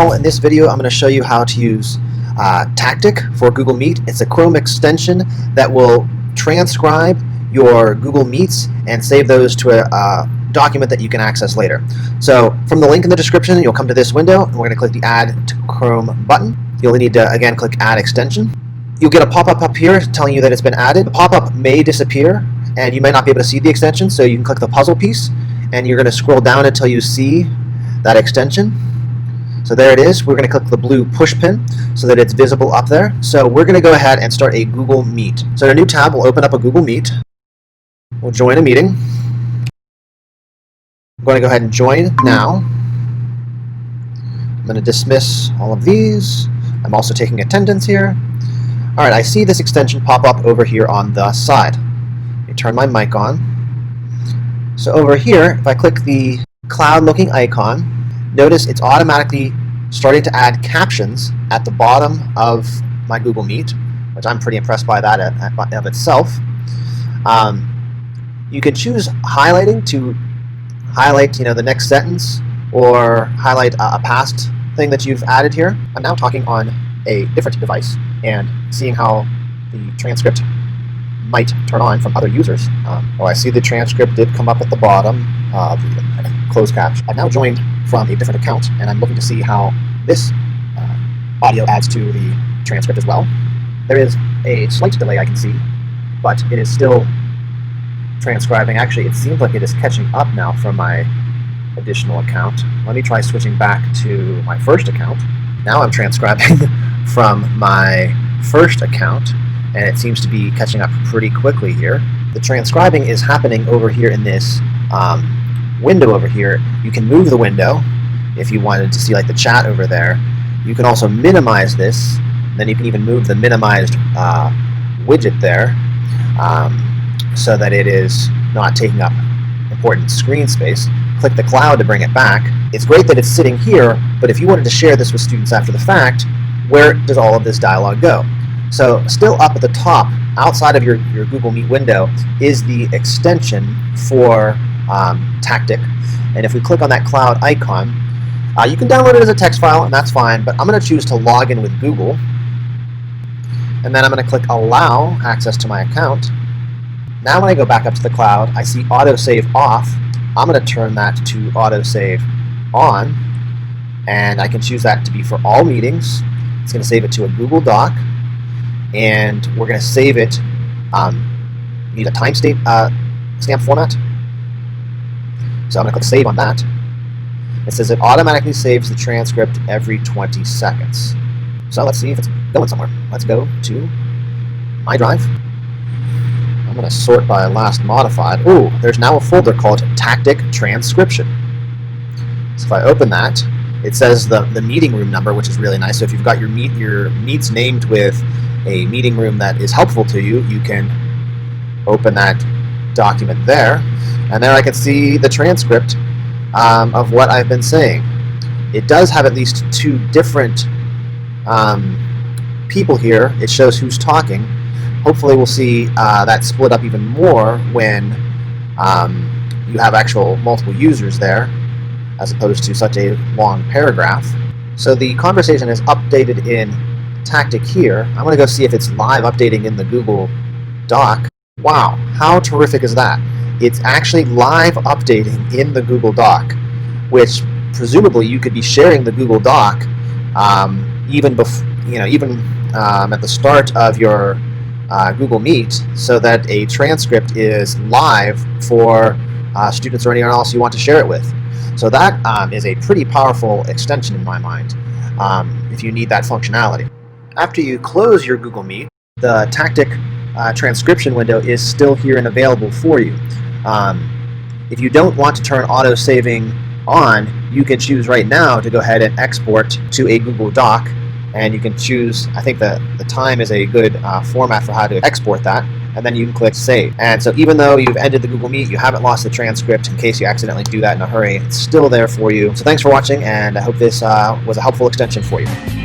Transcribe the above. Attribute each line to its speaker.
Speaker 1: all, in this video I'm going to show you how to use Tactiq for Google Meet. It's a Chrome extension that will transcribe your Google Meets and save those to a document that you can access later. So from the link in the description, you'll come to this window, and we're going to click the Add to Chrome button. You'll need to, again, click Add Extension. You'll get a pop-up up here telling you that it's been added. The pop-up may disappear, and you might not be able to see the extension, so you can click the puzzle piece, and you're going to scroll down until you see that extension. So there it is. We're going to click the blue push pin so that it's visible up there. So we're going to go ahead and start a Google Meet. So in a new tab, we'll open up a Google Meet. We'll join a meeting. I'm going to go ahead and join now. I'm going to dismiss all of these. I'm also taking attendance here. All right, I see this extension pop up over here on the side. Let me turn my mic on. So over here, if I click the cloud-looking icon, notice it's automatically starting to add captions at the bottom of my Google Meet, which I'm pretty impressed by that of itself. You can choose highlighting to highlight, the next sentence, or highlight a past thing that you've added here. I'm now talking on a different device and seeing how the transcript might turn on from other users. I see the transcript did come up at the bottom, the closed caption. I've now joined from a different account, and I'm looking to see how this audio adds to the transcript as well. There is a slight delay I can see, but it is still transcribing. Actually, it seems like it is catching up now from my additional account. Let me try switching back to my first account. Now I'm transcribing from my first account, and it seems to be catching up pretty quickly here. The transcribing is happening over here in this window over here. You can move the window if you wanted to see like the chat over there. You can also minimize this. Then you can even move the minimized widget there so that it is not taking up important screen space. Click the cloud to bring it back. It's great that it's sitting here, but if you wanted to share this with students after the fact, where does all of this dialogue go? So still up at the top, outside of your Google Meet window, is the extension for Tactiq. And if we click on that cloud icon, you can download it as a text file, and that's fine, but I'm going to choose to log in with Google. And then I'm going to click Allow Access to my account. Now when I go back up to the cloud, I see autosave off. I'm going to turn that to autosave on, and I can choose that to be for all meetings. It's going to save it to a Google Doc, and we're going to save it. Need a timestamp format. So I'm going to click Save on that. It says it automatically saves the transcript every 20 seconds. So let's see if it's going somewhere. Let's go to my drive. I'm going to sort by last modified. Ooh, there's now a folder called Tactiq Transcription. So if I open that, it says the meeting room number, which is really nice. So if you've got your meets named with a meeting room that is helpful to you, you can open that document there. And there I can see the transcript of what I've been saying. It does have at least two different people here. It shows who's talking. Hopefully we'll see that split up even more when you have actual multiple users there, as opposed to such a long paragraph. So the conversation is updated in Tactiq here. I'm going to go see if it's live updating in the Google Doc. Wow, how terrific is that? It's actually live updating in the Google Doc, which presumably you could be sharing the Google Doc even at the start of your Google Meet, so that a transcript is live for students or anyone else you want to share it with. So that is a pretty powerful extension in my mind if you need that functionality. After you close your Google Meet, the Tactiq transcription window is still here and available for you. If you don't want to turn auto saving on, you can choose right now to go ahead and export to a Google Doc, and you can choose, I think the time is a good format for how to export that, and then you can click Save. And so even though you've ended the Google Meet, you haven't lost the transcript in case you accidentally do that in a hurry. It's still there for you. So thanks for watching, and I hope this was a helpful extension for you.